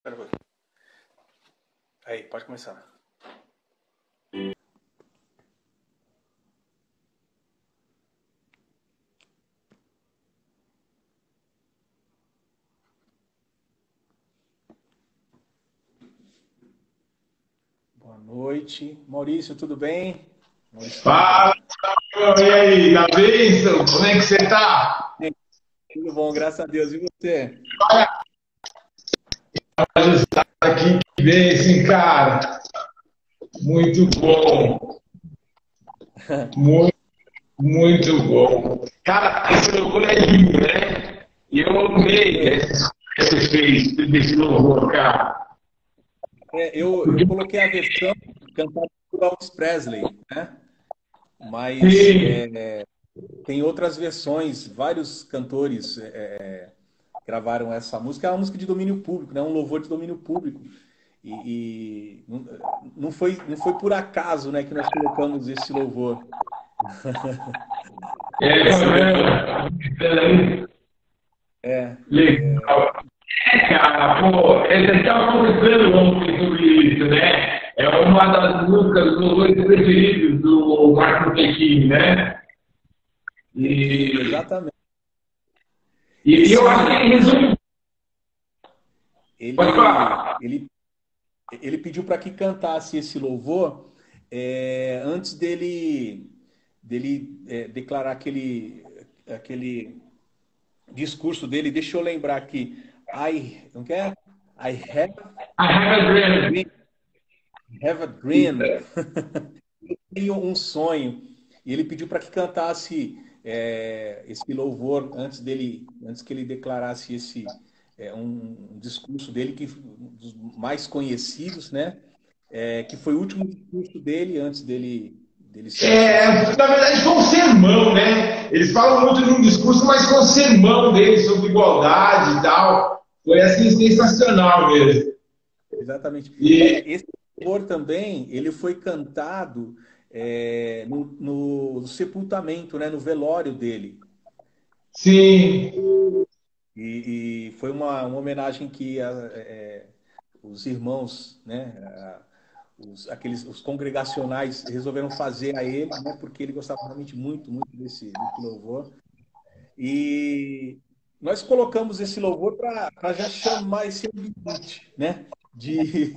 Espera um pouquinho. Aí, pode começar. Boa noite. Maurício, tudo bem? Maurício Fala, Campos. e aí, tá bem? Como é que você tá? Bem, tudo bom, graças a Deus. E você? Ajustado aqui, que bem, sim, cara. Muito bom, muito, muito bom. Cara, esse louvor é lindo, né? E eu amei É, essa escolha que você fez desse louvor, cara. eu coloquei a versão cantada por Elvis Presley, né? Mas Sim, tem outras versões, vários cantores gravaram essa música. É uma música de domínio público, né? Um louvor de domínio público. E não foi por acaso, né, que nós colocamos esse louvor. Esse louvor. é, É, legal. Cara, pô, você estava conversando ontem sobre isso, né? É uma das músicas, dos louvores preferidos do Martin Luther King, né? Luther King, E, exatamente. e Esse eu acho que ele louvor, resume. Pode ele, falar. ele, ele pediu para que cantasse esse louvor antes dele declarar aquele discurso dele. Deixa eu lembrar aqui. Não quer? I I have a dream. dream, have a dream. Tenho um sonho. E ele pediu para que cantasse esse louvor antes que ele declarasse um discurso dele um dos mais conhecidos, né? Que foi o último discurso dele antes dele ser É, assassinado. na verdade, foi um sermão, né? Eles falam muito de um discurso, mas foi um sermão dele sobre igualdade e tal. Foi assim, sensacional mesmo. Exatamente. E, Esse louvor também, ele foi cantado no sepultamento, né? No velório dele. sim, E foi uma homenagem que os irmãos, né, os congregacionais resolveram fazer a ele, né, porque ele gostava realmente muito, muito desse louvor. E nós colocamos esse louvor para já chamar esse ambiente, né, de,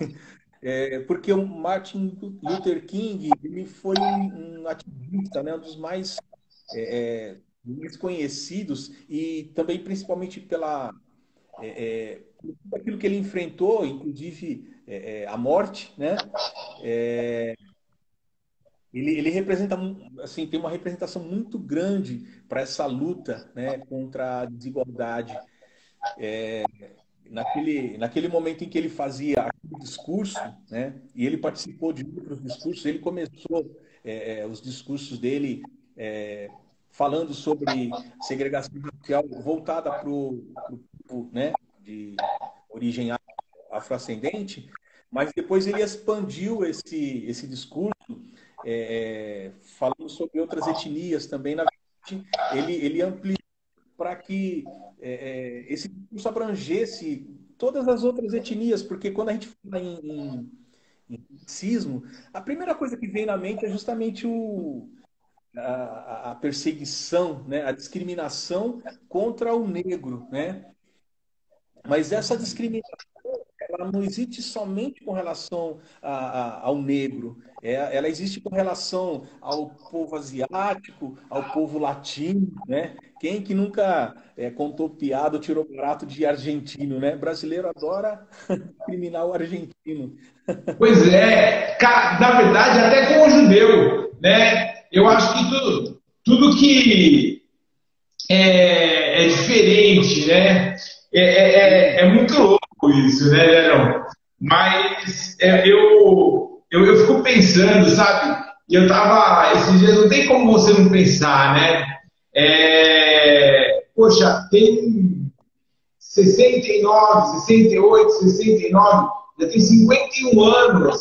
porque o Martin Luther King, ele foi um ativista, né, um dos mais conhecidos e também principalmente por tudo aquilo que ele enfrentou, inclusive a morte, né? Ele representa, assim, tem uma representação muito grande para essa luta, né, contra a desigualdade. Naquele momento em que ele fazia aquele discurso, né, e ele participou de outros discursos, ele começou os discursos dele falando sobre segregação racial voltada para o, né, de origem afrodescendente, mas depois ele expandiu esse discurso, falando sobre outras etnias também. Na verdade, ele ampliou para que esse discurso abrangesse todas as outras etnias, porque quando a gente fala em racismo, a primeira coisa que vem na mente é justamente a perseguição, né? A discriminação contra o negro, né? Mas essa discriminação ela não existe somente com relação ao negro. Ela existe com relação ao povo asiático, ao povo latino, né? Quem que nunca contou piada ou tirou barato de argentino, né? Brasileiro adora discriminar o argentino. pois é, cara, na verdade, até com o judeu, né? Eu acho que tudo que é diferente, né? É Sim, muito louco isso, né, Leão? Mas eu fico pensando, sabe? E eu tava, esses dias, não tem como você não pensar, né? Poxa, tem 69, 68, 69, já tem 51 anos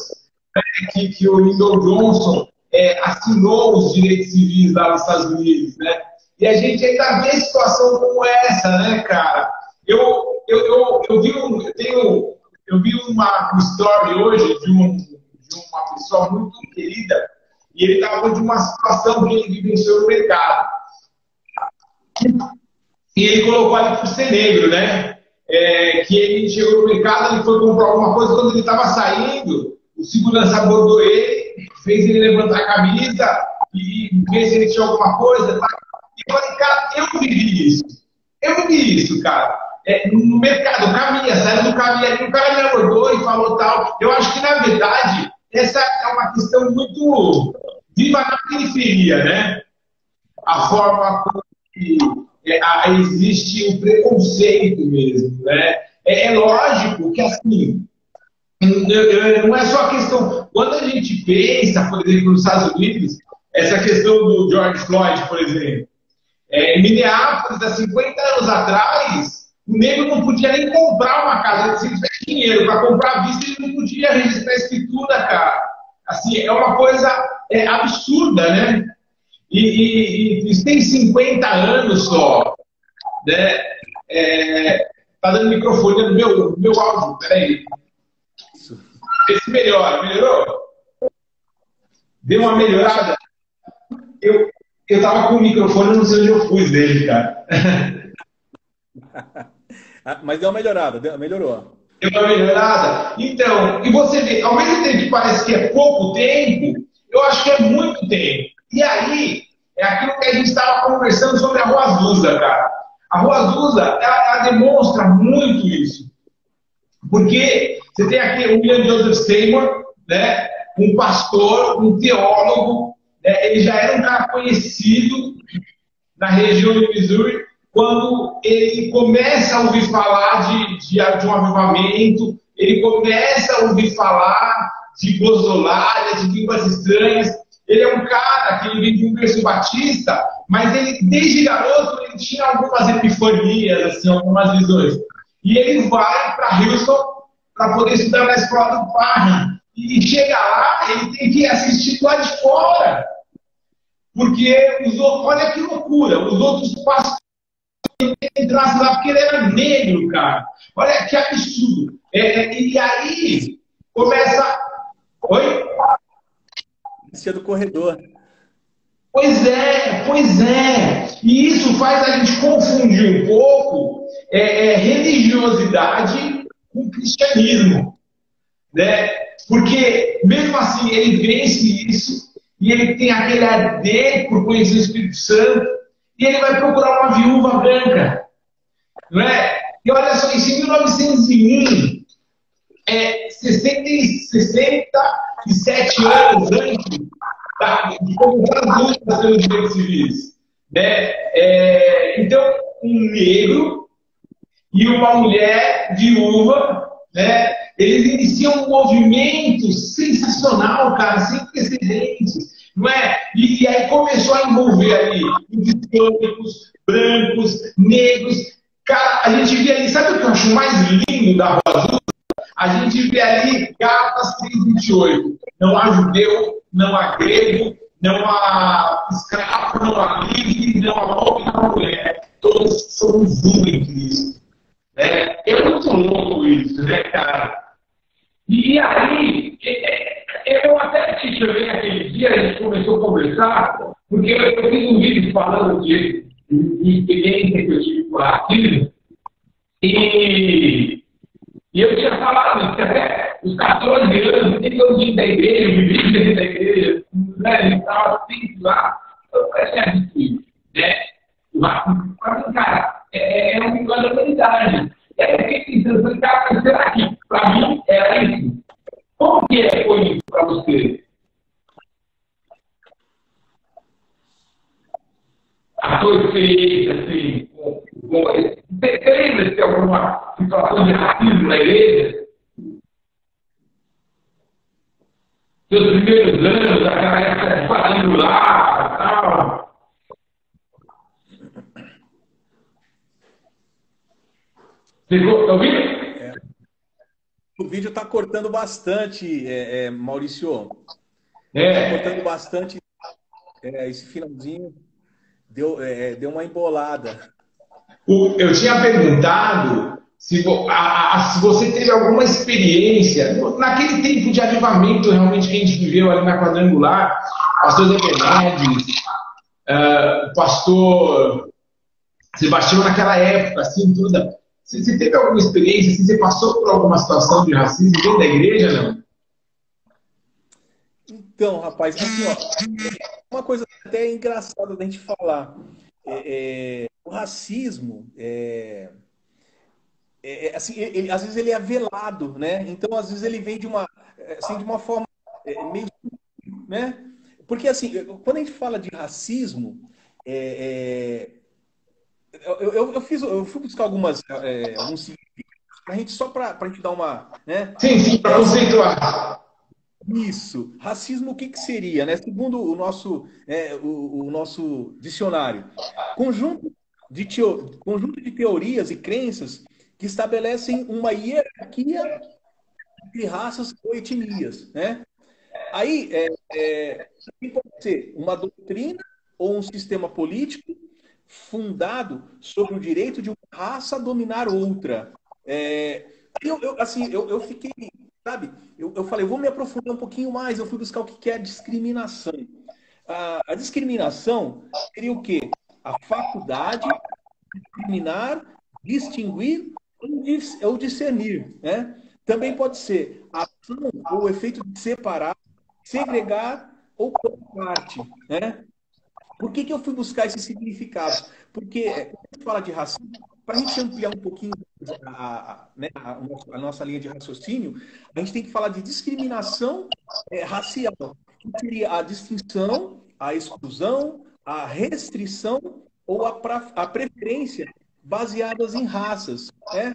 que o Lyndon Johnson assinou os direitos civis lá nos Estados Unidos, né? E a gente ainda vê situação como essa, né, cara? Eu tenho eu vi uma story hoje de uma pessoa muito querida e ele estava falando de uma situação que ele vivenciou no mercado. E ele colocou ali por ser negro, né? Que ele chegou no mercado, ele foi comprar alguma coisa, quando ele estava saindo, o segurança abordou ele, fez ele levantar a camisa e ver se ele tinha alguma coisa. Tá? E eu falei, cara, eu vivi isso. Eu vivi isso, cara. No mercado, caminha, saindo do caminho ali, o cara me abordou e falou tal. Eu acho que, na verdade, essa é uma questão muito viva na periferia, né? A forma como existe o preconceito mesmo, né? É lógico que, assim, não é só a questão... Quando a gente pensa, por exemplo, nos Estados Unidos, essa questão do George Floyd, por exemplo, em Minneapolis, há 50 anos atrás, o negro não podia nem comprar uma casa. Se ele tivesse dinheiro para comprar à vista, ele não podia registrar a escritura, cara. Assim, é uma coisa absurda, né? E isso tem 50 anos só. Né? Tá dando microfone no meu áudio, peraí. Esse melhorou? Deu uma melhorada? Eu tava com o microfone, não sei onde eu pus dele, cara. Mas deu uma melhorada, melhorou. Deu uma melhorada? Então, e você vê, ao mesmo tempo que parece que é pouco tempo, eu acho que é muito tempo. E aí, é aquilo que a gente estava conversando sobre a Rua Azusa, cara. A Rua Azusa, ela demonstra muito isso. Porque você tem aqui o William Joseph Seymour, né? Um pastor, um teólogo, né? Ele já era um cara conhecido na região do Missouri, quando ele começa a ouvir falar de um avivamento, ele começa a ouvir falar de glossolária, de línguas estranhas. Ele é um cara que ele vem de um berço batista, mas ele, desde garoto, ele tinha algumas epifanias, assim, algumas visões. E ele vai para Houston para poder estudar na escola do Parham. E chega lá, ele tem que assistir lá de fora. Porque, olha que loucura, os outros pastores entrassem lá porque ele era negro, cara. Olha que absurdo. E aí, começa... Oi? Descia do corredor. Pois é. E isso faz a gente confundir um pouco religiosidade com cristianismo. Né? Porque, mesmo assim, ele vence isso, e ele tem aquele arder por conhecer o Espírito Santo, e ele vai procurar uma viúva branca. Não é? E olha só, isso em 1901, 67 anos antes de começar as lutas pelos direitos civis. Né? Então, um negro e uma mulher viúva, né? Eles iniciam um movimento sensacional, cara, sem precedentes. Não é? E aí começou a envolver ali hispânicos, brancos, negros. Cara, a gente vê ali, sabe o que eu acho mais lindo da Rua Azul? A gente vê ali Gálatas 3:28. Não há judeu, não há grego, não há escravo, não há livre, não há homem, não há mulher. Todos somos um em Cristo. É muito louco isso, né, cara? E aí, eu até te chamei aquele dia, a gente começou a conversar, porque eu fiz um vídeo falando de experiência que eu tive por aqui, e eu tinha falado que até os 14 anos, nem todo dia da igreja, vivia dentro da igreja, né, ele estava sempre lá, eu comecei a assistir, né? Mas, cara, é uma igualdade. E aí eu fiquei pensando, cara, será que para mim era isso? Como que foi isso para você? A sua experiência, assim, você lembra de ter alguma situação de racismo na igreja? Seus primeiros anos, aquela época fazendo lá, tal. Você está ouvindo? O vídeo está cortando bastante, Maurício. Está cortando bastante. Esse finalzinho deu uma embolada. Eu tinha perguntado se você teve alguma experiência, naquele tempo de avivamento realmente que a gente viveu ali na Quadrangular, pastor Zé Benedes, o pastor Sebastião naquela época, assim, tudo. Você teve alguma experiência, assim, você passou por alguma situação de racismo dentro da igreja, não? Então, rapaz, assim, ó, uma coisa até engraçada da gente falar. O racismo, assim, às vezes ele é velado, né? Então, às vezes ele vem assim, de uma forma meio, né? Porque, assim, quando a gente fala de racismo, eu fui buscar alguns significados pra gente, só para a gente dar uma, né? Sim, para conceituar. Isso. Racismo, o que que seria, né? Segundo o nosso dicionário, conjunto conjunto de teorias e crenças que estabelecem uma hierarquia de raças ou etnias, né? Aí, pode ser uma doutrina ou um sistema político fundado sobre o direito de uma raça dominar outra. Assim, eu fiquei, sabe? Eu falei, vou me aprofundar um pouquinho mais. Eu fui buscar o que é a discriminação. A discriminação seria o quê? A faculdade de discriminar, distinguir ou discernir, né? Também pode ser a ação ou o efeito de separar, segregar ou por parte, né? Por que que eu fui buscar esses significados? Porque quando a gente fala de racismo, para a gente ampliar um pouquinho né, a nossa linha de raciocínio, a gente tem que falar de discriminação racial, que seria a distinção, a exclusão, a restrição ou a preferência baseadas em raças, né?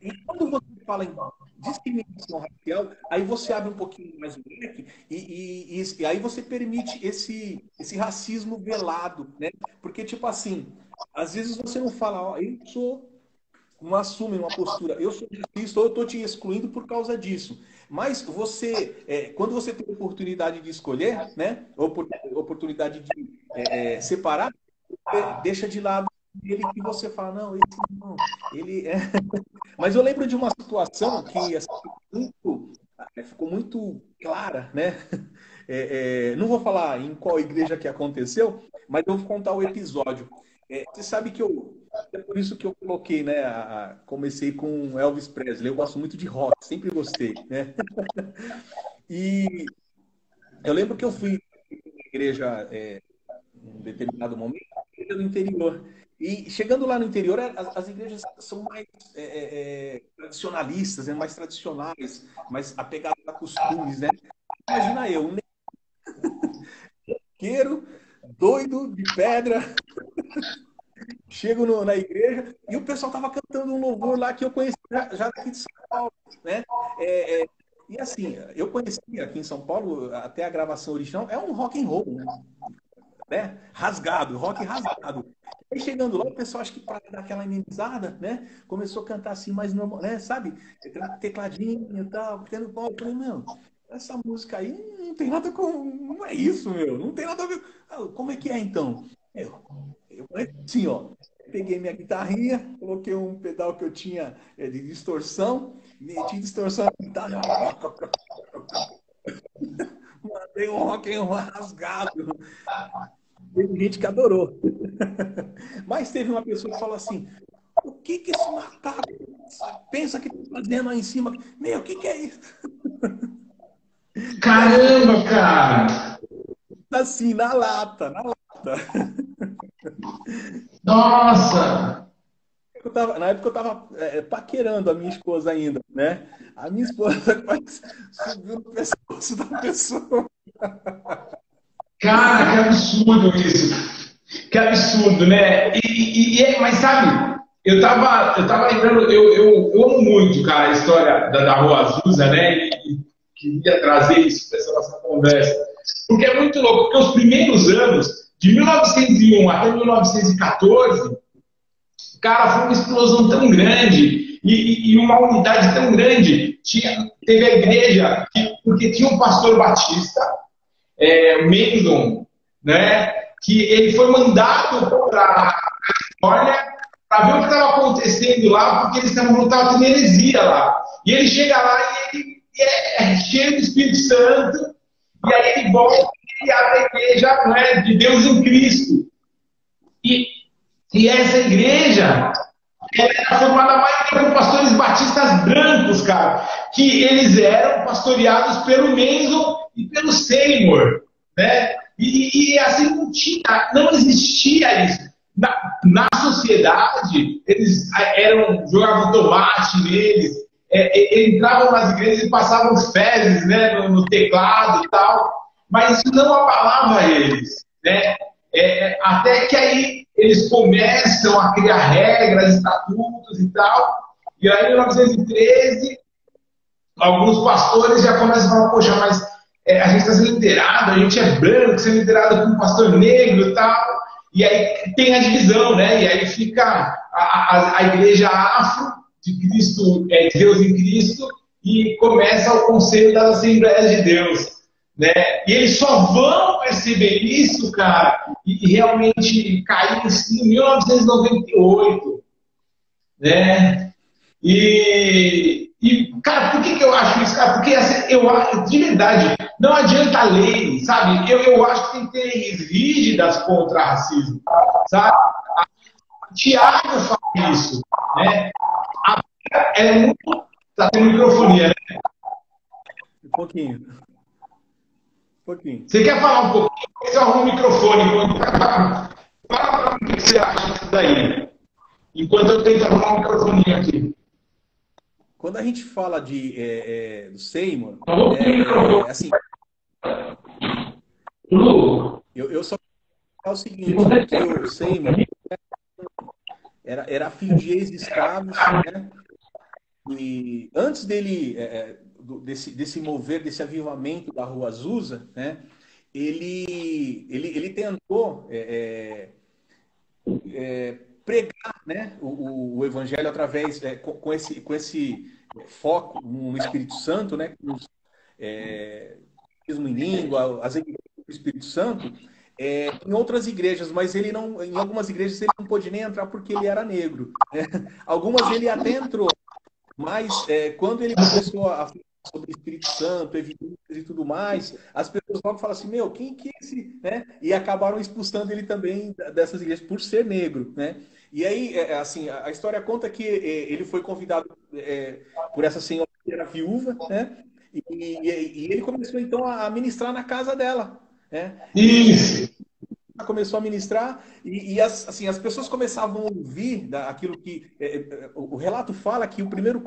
E quando você fala em discriminação racial, aí você abre um pouquinho mais o leque e aí você permite esse racismo velado, né? Porque, tipo assim, às vezes você não fala, ó, não assume uma postura, eu sou racista ou eu estou te excluindo por causa disso. Mas quando você tem oportunidade de escolher, né? Oportunidade de separar, deixa de lado ele que você fala, não, esse não, ele é. Mas eu lembro de uma situação que assim, ficou muito clara, né? Não vou falar em qual igreja que aconteceu, mas eu vou contar o episódio. Você sabe que é por isso que eu coloquei, né? Comecei com Elvis Presley. Eu gosto muito de rock, sempre gostei, né? E eu lembro que eu fui na igreja em um determinado momento, igreja do interior. E chegando lá no interior, as igrejas são mais tradicionalistas, né? Mais tradicionais, mais apegadas a costumes, né? Imagina eu, um nequeiro, doido, de pedra, chego na igreja e o pessoal tava cantando um louvor lá que eu conheci já daqui de São Paulo, né? E assim, eu conheci aqui em São Paulo, até a gravação original, é um rock and roll, né? Rasgado, rock rasgado. Aí chegando lá, o pessoal, acho que para dar aquela amenizada, né? Começou a cantar assim, mais normal, né? Sabe? Tecladinho e tal, tendo pau. Eu falei, meu, essa música aí não tem nada com. Não é isso, meu. Não tem nada a ver. Como é que é então? Eu falei assim, ó. Peguei minha guitarrinha, coloquei um pedal que eu tinha de distorção, meti distorção na guitarra, mandei um rock and roll rasgado. Teve gente que adorou. Mas teve uma pessoa que falou assim: o que que esse macaco pensa que está fazendo aí em cima? Meu, o que que é isso? Caramba, cara! Assim, na lata, na lata. Nossa! Na época eu estava paquerando a minha esposa ainda, né? A minha esposa quase subiu no pescoço da pessoa. Cara, que absurdo isso! Que absurdo, né? Mas sabe, eu tava lembrando, eu amo muito, cara, a história da Rua Azusa, né? E queria trazer isso para essa nossa conversa. Porque é muito louco, porque os primeiros anos, de 1901 até 1914, cara, foi uma explosão tão grande e uma unidade tão grande. Teve a igreja, porque tinha um pastor batista, Mendon, né? Que ele foi mandado para a Califórnia para ver o que estava acontecendo lá, porque eles estavam tendo heresia lá. E ele chega lá e ele é cheio do Espírito Santo, e aí ele volta e abre a igreja, não é, de Deus em Cristo. E essa igreja era formada mais por pastores batistas brancos, cara, que eles eram pastoreados pelo Manson e pelo Seymour, né? E assim não existia isso. Na sociedade, eles jogavam tomate neles, entravam nas igrejas e passavam fezes, né, no teclado e tal, mas isso não abalava eles, né? Até que aí eles começam a criar regras, estatutos e tal, e aí em 1913 alguns pastores já começam a falar, poxa, mas a gente está sendo liderado, a gente é branco, sendo liderado por um pastor negro e tal, e aí tem a divisão, né? E aí fica a igreja afro de Cristo, de Deus em Cristo, e começa o conselho das Assembleias de Deus, né? E eles só vão perceber isso, cara, e realmente cair em 1998, né? Cara, por que eu acho isso, cara? Porque assim, eu acho, de verdade, não adianta lei, sabe? Eu acho que tem que ter leis rígidas contra racismo, sabe? Tiago fala isso, né? É muito. Tá tendo microfonia, né? Um pouquinho. Um pouquinho. Você quer falar um pouquinho? Você arruma o microfone enquanto. Fala para mim o que você acha disso daí. Enquanto eu tento arrumar o microfone aqui. Quando a gente fala do Seymour, assim, eu só é o seguinte, que o Seymour era filho de ex-escravos, né? E antes dele, desse mover, desse avivamento da Rua Azusa, né? Ele tentou pregar, né, o evangelho através, com esse foco no Espírito Santo, né? Mesmo em língua, as igrejas do Espírito Santo, em outras igrejas, mas ele não, em algumas igrejas ele não pôde nem entrar porque ele era negro, né? Algumas ele até entrou, mas quando ele começou a falar sobre o Espírito Santo, evidências e tudo mais, as pessoas logo falam assim, meu, quem que é esse, né? E acabaram expulsando ele também dessas igrejas por ser negro, né? E aí, assim, a história conta que ele foi convidado por essa senhora que era viúva, né? E ele começou então a ministrar na casa dela, né? Isso. Começou a ministrar assim, as pessoas começavam a ouvir aquilo que o relato fala que o primeiro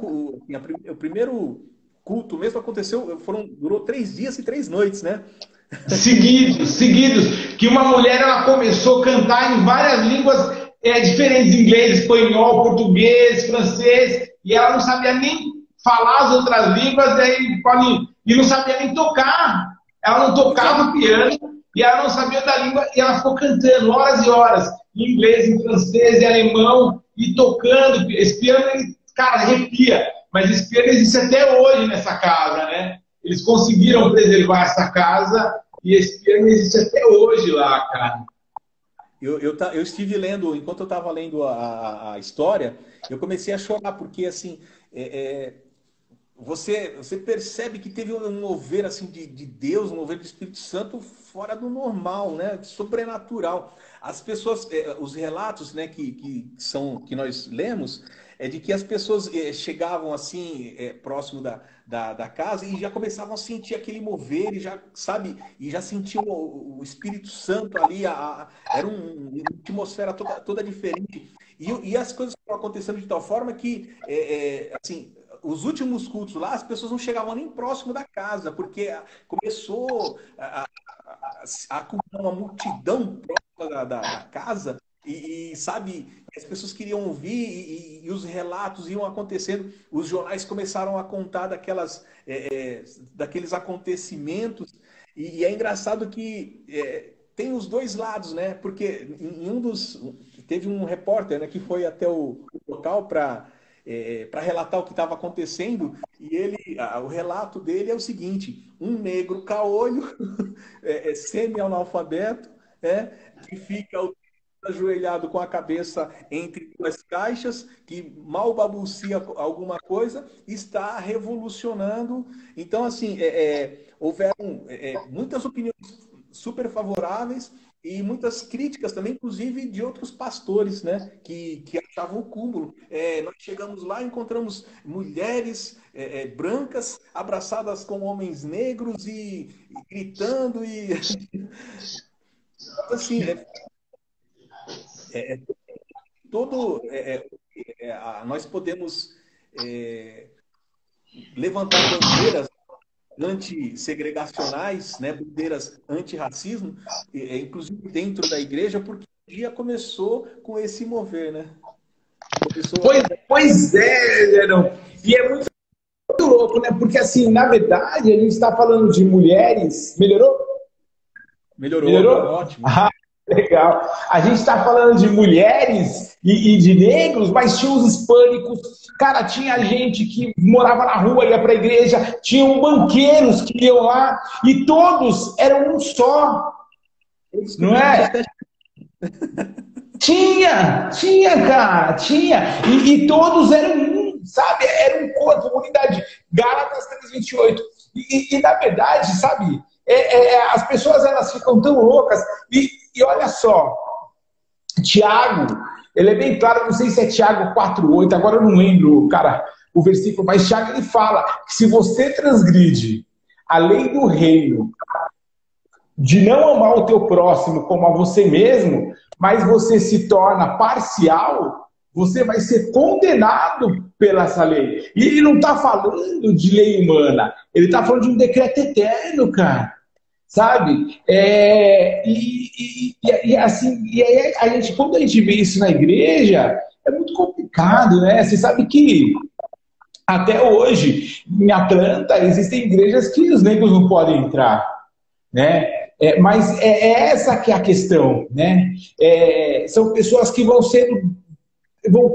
culto mesmo aconteceu, durou 3 dias e 3 noites, né? Seguidos, que uma mulher ela começou a cantar em várias línguas diferentes, inglês, espanhol, português, francês, e ela não sabia nem falar as outras línguas, e não sabia nem tocar. Ela não tocava o piano, e ela não sabia da língua, e ela ficou cantando horas e horas, em inglês, em francês, em alemão, e tocando. Esse piano, cara, arrepia. Mas esse piano existe até hoje nessa casa, né? Eles conseguiram preservar essa casa, e esse piano existe até hoje lá, cara. Eu estive lendo, enquanto eu estava lendo a história, eu comecei a chorar, porque assim, você percebe que teve um mover assim, de Deus, um mover do Espírito Santo fora do normal, né? Sobrenatural. As pessoas, os relatos, né, que nós lemos, é de que as pessoas chegavam assim, próximo da casa e já começavam a sentir aquele mover, e já, sabe, e já sentiam o Espírito Santo ali, era uma atmosfera toda diferente. E as coisas estão acontecendo de tal forma que, assim, os últimos cultos lá, as pessoas não chegavam nem próximo da casa, porque começou a acumular uma multidão próxima da casa, sabe, as pessoas queriam ouvir, e os relatos iam acontecendo, os jornais começaram a contar daqueles acontecimentos, e é engraçado que tem os dois lados, né? Porque teve um repórter, né, que foi até o local para relatar o que estava acontecendo, e o relato dele é o seguinte: um negro caolho, semi-analfabeto, que fica ajoelhado com a cabeça entre duas caixas, que mal balbucia alguma coisa, está revolucionando. Então, assim, houveram muitas opiniões super favoráveis e muitas críticas também, inclusive de outros pastores, né, que achavam o cúmulo. Nós chegamos lá, encontramos mulheres brancas abraçadas com homens negros e gritando e assim, é, todo nós podemos levantar bandeiras anti-segregacionais, né, bandeiras anti-racismo, inclusive dentro da igreja, porque o dia começou com esse mover, né? Começou Pois é, Gerão. E é muito louco, né? Porque, assim, na verdade, a gente está falando de mulheres. Melhorou? melhorou, Melhorou? ótimo. Legal. A gente está falando de mulheres e de negros, mas tinha os hispânicos. Cara, tinha gente que morava na rua, ia para a igreja, tinham banqueiros que iam lá, e todos eram um só. Não é? Tinha, cara, tinha. E todos eram um, sabe? Era um corpo, uma unidade. Gálatas 3:28. E na verdade, sabe? As pessoas elas ficam tão loucas. E olha só, Tiago, ele é bem claro, não sei se é Tiago 4:8, agora eu não lembro, cara, o versículo, mas Tiago ele fala que se você transgride a lei do reino de não amar o teu próximo como a você mesmo, mas você se torna parcial, você vai ser condenado pela essa lei. E ele não está falando de lei humana, ele está falando de um decreto eterno, cara. Sabe? Assim, e aí a gente, quando a gente vê isso na igreja, é muito complicado, né? Você sabe que até hoje, em Atlanta, existem igrejas que os negros não podem entrar, né? Mas essa que é a questão, né? São pessoas que vão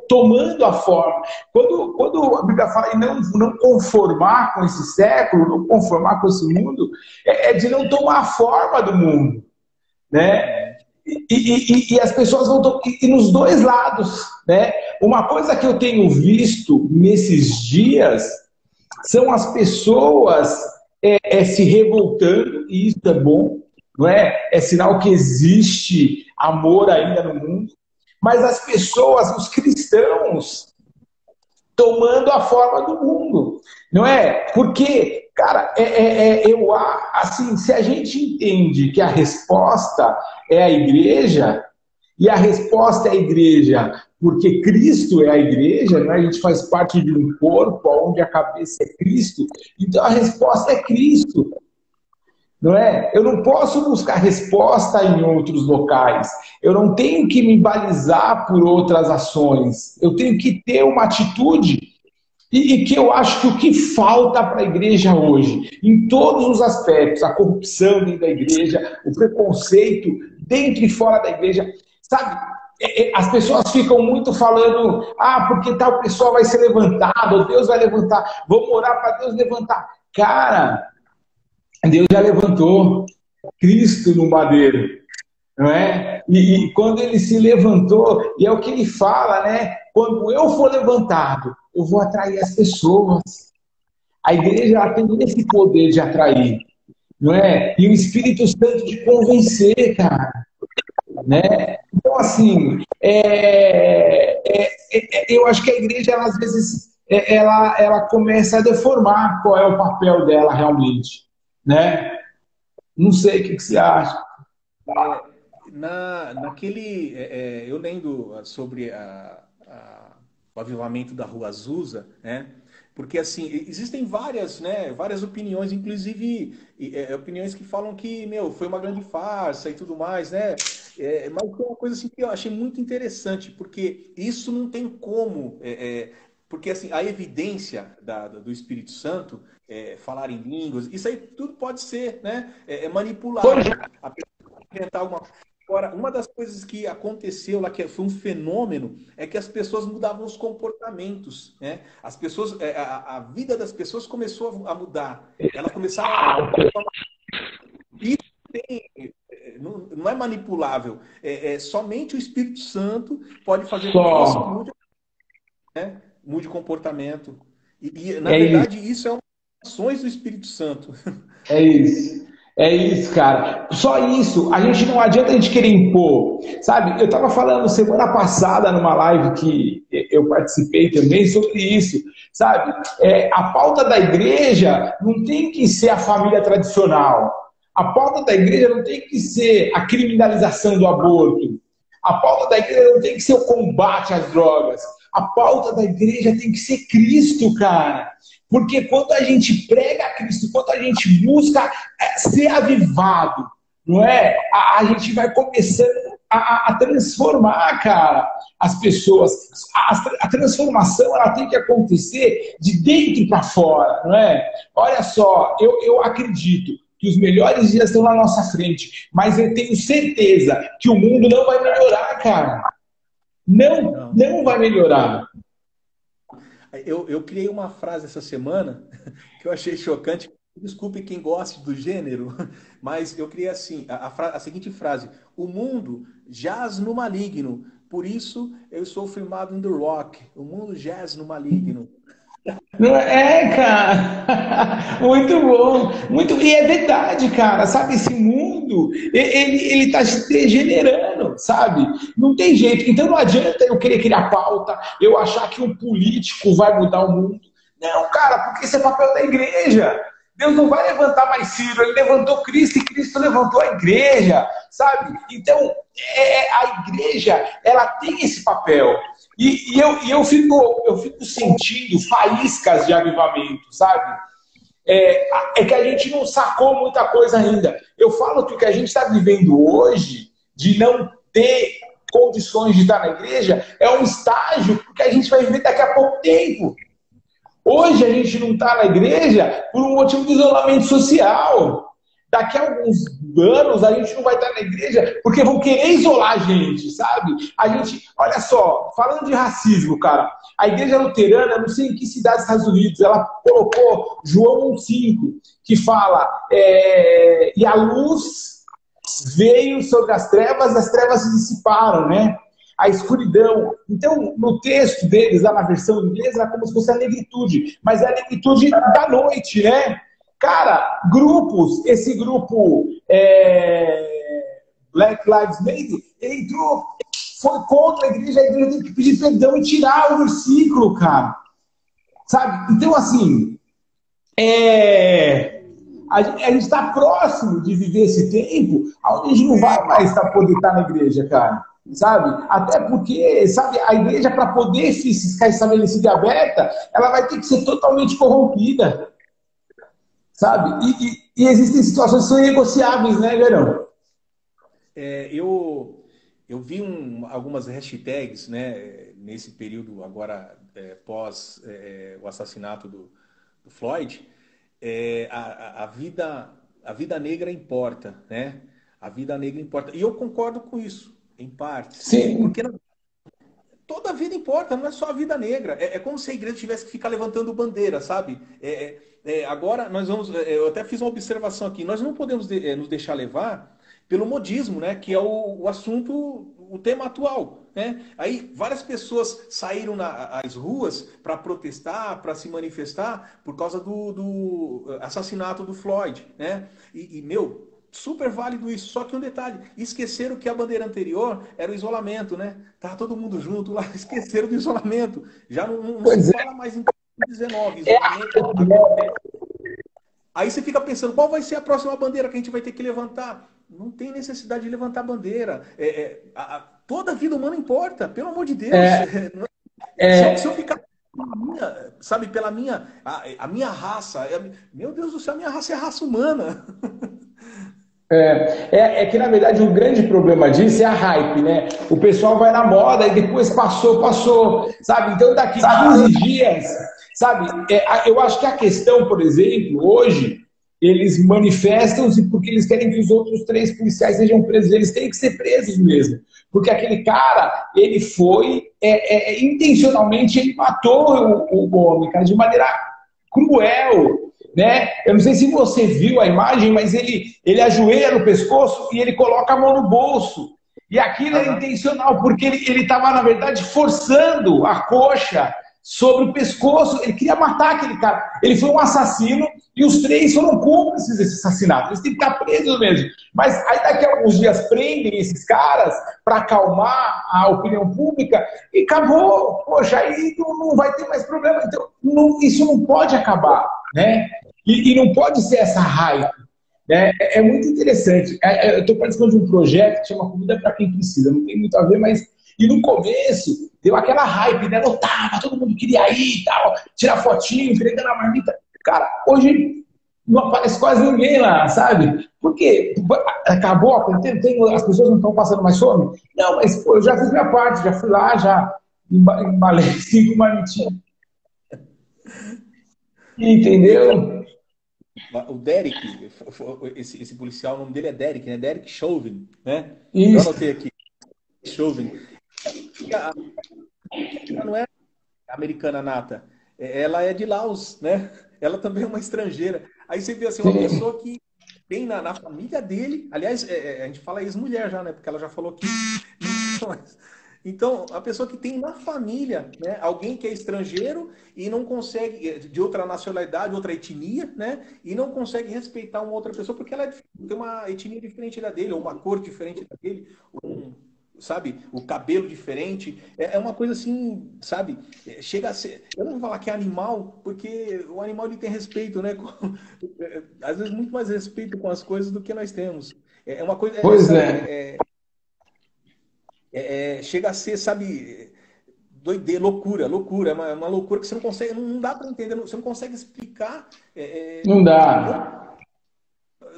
tomando a forma. Quando a Bíblia fala em não conformar com esse século, não conformar com esse mundo, é de não tomar a forma do mundo, né? E as pessoas vão e nos dois lados, né? Uma coisa que eu tenho visto nesses dias são as pessoas se revoltando, e isso é bom, não é? É sinal que existe amor ainda no mundo, mas as pessoas, os cristãos, tomando a forma do mundo, não é? Porque, cara, assim, se a gente entende que a resposta é a igreja, e a resposta é a igreja porque Cristo é a igreja, né? A gente faz parte de um corpo onde a cabeça é Cristo, então a resposta é Cristo. Não é? Eu não posso buscar resposta em outros locais. Eu não tenho que me balizar por outras ações. Eu tenho que ter uma atitude e que eu acho que o que falta para a igreja hoje, em todos os aspectos, a corrupção dentro da igreja, o preconceito dentro e fora da igreja, sabe? As pessoas ficam muito falando, porque tal pessoa vai ser levantada, ou Deus vai levantar, vamos orar para Deus levantar. Cara, Deus já levantou Cristo no madeiro, não é? E quando ele se levantou, e é o que ele fala, né? Quando eu for levantado, eu vou atrair as pessoas. A igreja ela tem esse poder de atrair, não é? E o Espírito Santo de convencer, cara, né? Então, assim, eu acho que a igreja, ela, às vezes, ela começa a deformar qual é o papel dela realmente, né? Não sei o que você acha. Eu lendo sobre o avivamento da Rua Azusa, né? Porque assim, existem várias, né, várias opiniões, inclusive opiniões que falam que, foi uma grande farsa e tudo mais, né? Mas foi uma coisa assim que eu achei muito interessante, porque isso não tem como, porque assim, a evidência do Espírito Santo, falar em línguas, isso aí tudo pode ser, né, manipulado. A pessoa inventar alguma. Agora, uma das coisas que aconteceu lá, que foi um fenômeno, é que as pessoas mudavam os comportamentos, né? As pessoas, a vida das pessoas começou a mudar. Elas começaram a... Isso tem, não é manipulável. Somente o Espírito Santo pode fazer com que isso Só. mude, né? Mude comportamento. Na É isso. verdade, isso é uma das ações do Espírito Santo. É isso. É isso, cara. Só isso. A gente não adianta a gente querer impor. Sabe? Eu estava falando semana passada numa live que eu participei também sobre isso. Sabe? A pauta da igreja não tem que ser a família tradicional. A pauta da igreja não tem que ser a criminalização do aborto. A pauta da igreja não tem que ser o combate às drogas. A pauta da igreja tem que ser Cristo, cara. Porque quando a gente prega Cristo, quando a gente busca ser avivado, não é? A gente vai começando a transformar, cara, as pessoas. A transformação ela tem que acontecer de dentro para fora, não é? Olha só, eu acredito que os melhores dias estão na nossa frente, mas eu tenho certeza que o mundo não vai melhorar, cara. Não vai melhorar. Eu criei uma frase essa semana que eu achei chocante. Desculpe quem goste do gênero, mas eu criei assim, a seguinte frase: o mundo jaz no maligno, por isso eu sou firmado em The Rock. O mundo jaz no maligno. Não é, cara? Muito bom. Muito... E é verdade, cara. Sabe, esse mundo, ele tá se degenerando, sabe? Não tem jeito. Então não adianta eu querer criar pauta, eu achar que um político vai mudar o mundo. Não, cara, porque esse é papel da igreja. Deus não vai levantar mais Ciro, ele levantou Cristo e Cristo levantou a igreja, sabe? Então, a igreja, ela tem esse papel. E eu fico sentindo faíscas de avivamento, sabe? É que a gente não sacou muita coisa ainda. Eu falo que o que a gente está vivendo hoje, de não ter condições de estar na igreja, é um estágio que a gente vai viver daqui a pouco tempo. Hoje a gente não está na igreja por um motivo de isolamento social. Daqui a alguns anos a gente não vai estar na igreja porque vão querer isolar a gente, sabe? A gente, olha só, falando de racismo, cara, a igreja luterana, não sei em que cidade dos Estados Unidos, ela colocou João 1,5, que fala, e a luz veio sobre as trevas se dissiparam, né? A escuridão. Então, no texto deles, lá na versão inglesa, era como se fosse a negritude, mas é a negritude da noite, né? Cara, grupos, esse grupo Black Lives Matter, ele entrou, foi contra a igreja tem que pedir perdão e tirar o versículo, cara. Sabe? Então, assim, a gente está próximo de viver esse tempo onde a gente não vai mais poder estar na igreja, cara. Sabe? Até porque, sabe, a igreja, para poder ficar estabelecida e aberta, ela vai ter que ser totalmente corrompida. Sabe? E existem situações que são negociáveis, né, Verão? Eu vi algumas hashtags, né, nesse período agora pós o assassinato do Floyd. A vida negra importa, né? A vida negra importa. E eu concordo com isso. Em parte. Sim. Porque toda a vida importa, não é só a vida negra. É como se a igreja tivesse que ficar levantando bandeira, sabe? Agora, nós vamos... eu até fiz uma observação aqui. Nós não podemos nos deixar levar pelo modismo, né? Que é o assunto, o tema atual. Né? Aí, várias pessoas saíram às ruas para protestar, para se manifestar por causa do assassinato do Floyd. Né? Meu... super válido isso, só que um detalhe, esqueceram que a bandeira anterior era o isolamento, né? Tava todo mundo junto lá, esqueceram do isolamento. Já não se fala mais em 2019, isolamento. Aí você fica pensando, qual vai ser a próxima bandeira que a gente vai ter que levantar? Não tem necessidade de levantar bandeira. Toda a vida humana importa, pelo amor de Deus. Se eu ficar sabe, pela a minha raça, meu Deus do céu, a minha raça é a raça humana. Que, na verdade, um grande problema disso é a hype, né? O pessoal vai na moda e depois passou, sabe? Então, daqui 15 dias, sabe? Eu acho que a questão, por exemplo, hoje, eles manifestam-se porque eles querem que os outros 3 policiais sejam presos. Eles têm que ser presos mesmo. Porque aquele cara, ele foi, intencionalmente, ele matou o homem, cara, de maneira cruel. né? Eu não sei se você viu a imagem, mas ele ajoelha no pescoço e ele coloca a mão no bolso. E aquilo é intencional, porque ele estava, na verdade, forçando a coxa sobre o pescoço. Ele queria matar aquele cara. Ele foi um assassino e os três foram cúmplices desse assassinato. Eles têm que estar presos mesmo. Mas aí daqui a alguns dias prendem esses caras para acalmar a opinião pública e acabou. Poxa, aí não vai ter mais problema. Então, isso não pode acabar, né? E não pode ser essa raiva. Né? É muito interessante. Eu estou participando de um projeto que chama Comida para Quem Precisa. Não tem muito a ver, mas... E no começo, deu aquela hype, né? Lotava, todo mundo queria ir e tal, tirar fotinho, entregando a marmita. Cara, hoje não aparece quase ninguém lá, sabe? Por quê? Acabou a quarentena, as pessoas não estão passando mais fome? Não, mas pô, eu já fiz minha parte, já fui lá, já embalei 5 marmitinhas. Entendeu? O Derek, esse policial, o nome dele é Derek, né? Derek Chauvin, né? Eu Isso. anotei aqui. Chauvin. Ela não é americana nata. Ela é de Laos, né? Ela também é uma estrangeira. Aí você vê assim, uma pessoa que tem na família dele, aliás, a gente fala ex-mulher já, né? Porque ela já falou que... Então, a pessoa que tem na família, né, alguém que é estrangeiro e não consegue, de outra nacionalidade, outra etnia, né, e não consegue respeitar uma outra pessoa porque ela tem uma etnia diferente da dele, ou uma cor diferente da dele, sabe, o cabelo diferente. É uma coisa assim, sabe, chega a ser... Eu não vou falar que é animal, porque o animal ele tem respeito, né, às vezes muito mais respeito com as coisas do que nós temos. É uma coisa... Pois sabe, é. chega a ser, sabe, doideira, loucura, loucura. É uma loucura que você não consegue, não dá para entender, você não consegue explicar. Não dá.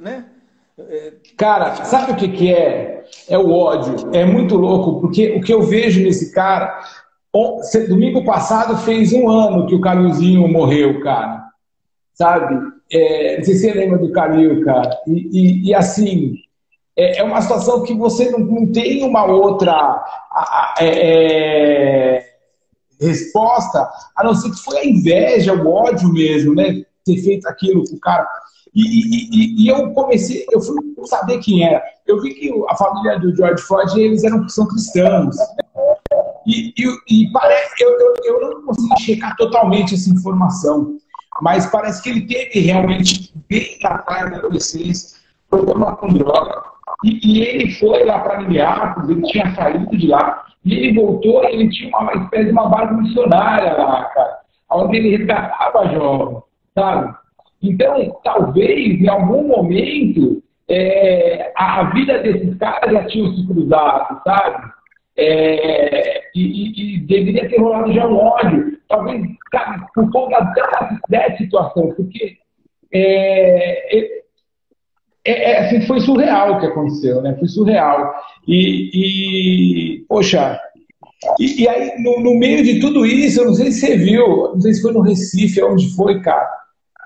Né? Cara, sabe o que é? É o ódio. É muito louco, porque o que eu vejo nesse cara... Domingo passado fez 1 ano que o Calilzinho morreu, cara. Sabe? Não sei se você lembra do Calil, cara. E assim... É uma situação que você não tem uma outra resposta, a não ser que foi a inveja, o ódio mesmo, né? Ter feito aquilo com o cara. E eu fui saber quem era. Eu vi que a família do George Floyd, são cristãos. E parece que eu não consegui checar totalmente essa informação, mas parece que ele teve realmente, bem na praia da adolescência, problema com droga. E ele foi lá para Minneapolis, ele tinha saído de lá, e ele voltou e ele tinha uma espécie de uma base missionária lá, cara, onde ele resgatava jovens, sabe? Então, talvez, em algum momento, a vida desses caras já tinha se cruzado, sabe? E deveria ter rolado já um ódio, talvez, cara, por conta dessa situação, porque assim, foi surreal o que aconteceu, né? Foi surreal. Poxa, e aí, no meio de tudo isso, eu não sei se você viu, não sei se foi no Recife, onde foi, cara,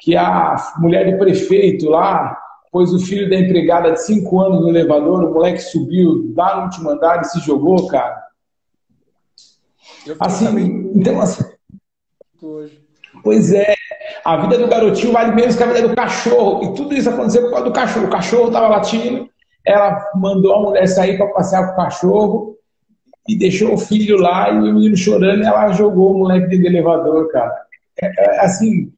que a mulher do prefeito lá pôs o filho da empregada de 5 anos no elevador, o moleque subiu lá no último andar e se jogou, cara. Assim, então, assim, pois é, a vida do garotinho vale menos que a vida do cachorro. E tudo isso aconteceu por causa do cachorro. O cachorro estava latindo, ela mandou a mulher sair para passear com o cachorro e deixou o filho lá e o menino chorando e ela jogou o moleque dentro do elevador, cara. Assim,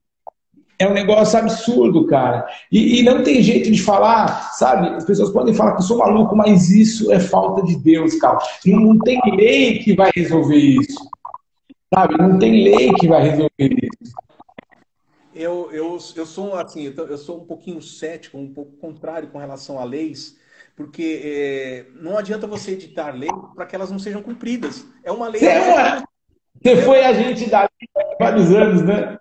é um negócio absurdo, cara. E não tem jeito de falar, sabe? As pessoas podem falar que eu sou maluco, mas isso é falta de Deus, cara. Não tem lei que vai resolver isso. Sabe? Não tem lei que vai resolver isso. Eu sou assim, eu sou um pouquinho cético, um pouco contrário com relação a leis, porque não adianta você editar leis para que elas não sejam cumpridas. É uma lei. Você foi agente da lei há vários anos, né?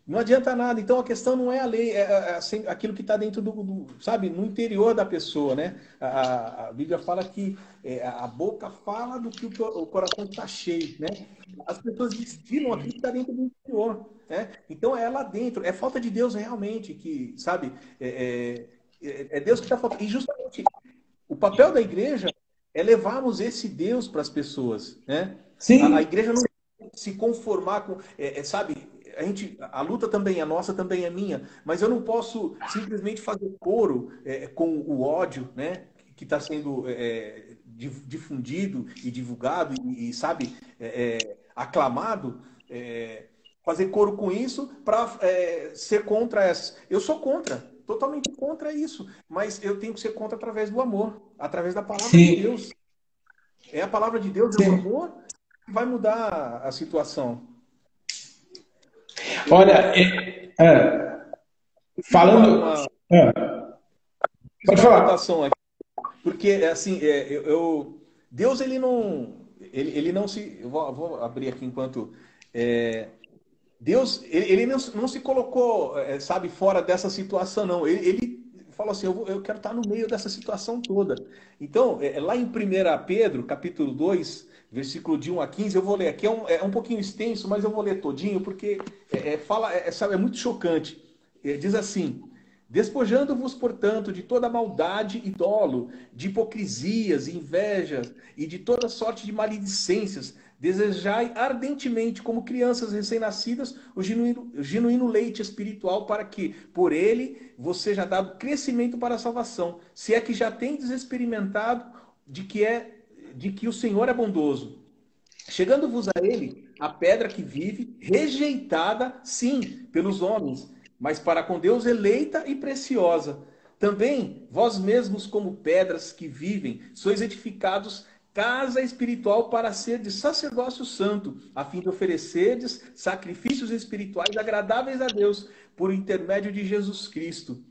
Não adianta nada. Então a questão não é a lei, é aquilo que está dentro sabe, no interior da pessoa, né? A Bíblia fala que a boca fala do que o coração está cheio, né? As pessoas destilam aquilo que está dentro do interior, né? Então é lá dentro, é falta de Deus realmente, que, sabe, é Deus que está faltando. E justamente o papel da igreja é levarmos esse Deus para as pessoas, né? Sim. A igreja não se conformar com, sabe, a luta também é nossa, também é minha, mas eu não posso simplesmente fazer coro com o ódio, né, que está sendo difundido e divulgado e sabe, aclamado, fazer coro com isso para ser contra essas. Eu sou contra, totalmente contra isso, mas eu tenho que ser contra através do amor, através da palavra de Deus. É a palavra de Deus, é o amor que vai mudar a situação. Olha, falando... Pode falar. Porque, assim, Deus, ele não se... Eu vou abrir aqui enquanto... Deus, ele não se colocou, sabe, fora dessa situação, não. Ele falou assim, eu quero estar no meio dessa situação toda. Então, lá em 1 Pedro, capítulo 2, versículo de 1 a 15, eu vou ler aqui, é um pouquinho extenso, mas eu vou ler todinho, porque sabe, é muito chocante. Diz assim: despojando-vos, portanto, de toda maldade e dolo, de hipocrisias, invejas e de toda sorte de maledicências, desejai ardentemente, como crianças recém-nascidas, o genuíno leite espiritual, para que, por ele, vos seja dado crescimento para a salvação, se é que já tendes experimentado de que o Senhor é bondoso. Chegando-vos a ele, a pedra que vive, rejeitada, sim, pelos homens, mas para com Deus eleita e preciosa. Também, vós mesmos, como pedras que vivem, sois edificados casa espiritual para ser de sacerdócio santo, a fim de oferecerdes sacrifícios espirituais agradáveis a Deus, por intermédio de Jesus Cristo.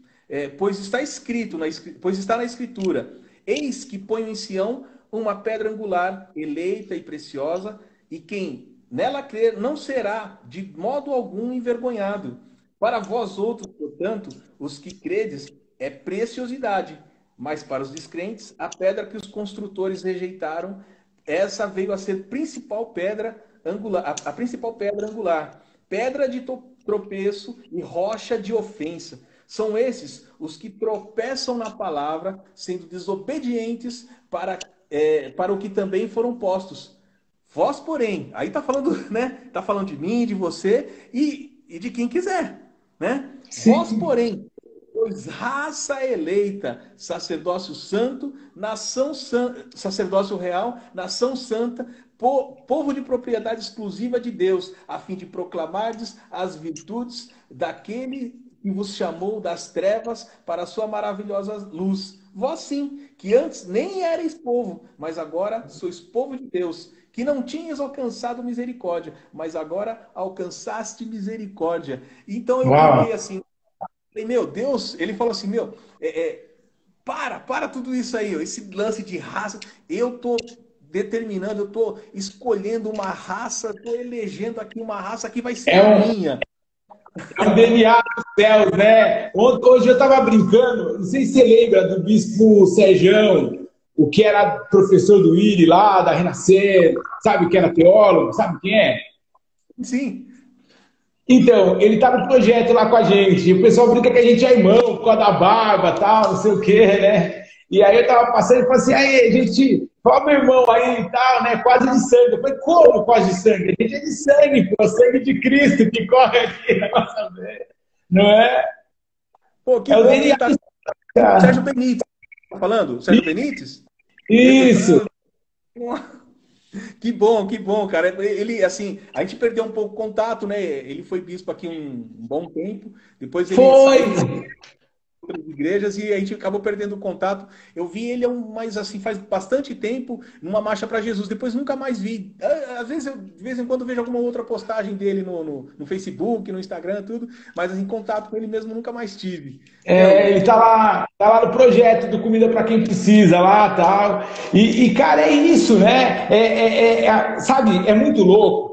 Pois está na Escritura: eis que ponho em Sião uma pedra angular, eleita e preciosa, e quem nela crer não será de modo algum envergonhado. Para vós outros, portanto, os que credes, é preciosidade, mas para os descrentes, a pedra que os construtores rejeitaram, essa veio a ser principal pedra angular, a principal pedra angular, pedra de tropeço e rocha de ofensa. São esses os que tropeçam na palavra, sendo desobedientes para o que também foram postos. Vós, porém, aí está falando, né? Está falando de mim, de você e de quem quiser, né? Sim. Vós, porém, pois raça eleita, sacerdócio santo, sacerdócio real, nação santa, povo de propriedade exclusiva de Deus, a fim de proclamardes as virtudes daquele que vos chamou das trevas para a sua maravilhosa luz. Vós sim, que antes nem erais povo, mas agora sois povo de Deus, que não tinhas alcançado misericórdia, mas agora alcançaste misericórdia. Então eu fiquei assim, meu Deus, ele falou assim, para tudo isso aí, esse lance de raça, eu tô determinando, eu tô escolhendo uma raça, tô elegendo aqui uma raça que vai ser minha. É o DNA dos céus, né? Hoje eu estava brincando, não sei se você lembra do bispo Serjão, o que era professor do IRI lá, da Renascer, sabe que era teólogo, sabe quem é? Sim. Então, ele tá no projeto lá com a gente, e o pessoal brinca que a gente é irmão, por causa da barba, tal, não sei o quê, né? E aí eu tava passando e falei assim, aí, gente, qual meu irmão aí e tal, né? Quase de sangue. Eu falei, como quase de sangue? A gente é de sangue, pô, sangue de Cristo que corre aqui na nossa veia. Não é? Pô, que bom que tá... Sérgio Benítez, tá falando? Sérgio Benítez? Isso! Que bom, cara. Ele, assim, a gente perdeu um pouco o contato, né? Ele foi bispo aqui um bom tempo. Depois ele saiu de outras igrejas e a gente acabou perdendo o contato. Eu vi ele, mas assim, faz bastante tempo, numa marcha para Jesus. Depois nunca mais vi. Às vezes, de vez em quando, vejo alguma outra postagem dele no Facebook, no Instagram, tudo. Mas em contato com ele mesmo nunca mais tive. Ele tá lá no projeto do Comida para Quem Precisa, lá tal. E cara, é isso, né? Sabe, é muito louco.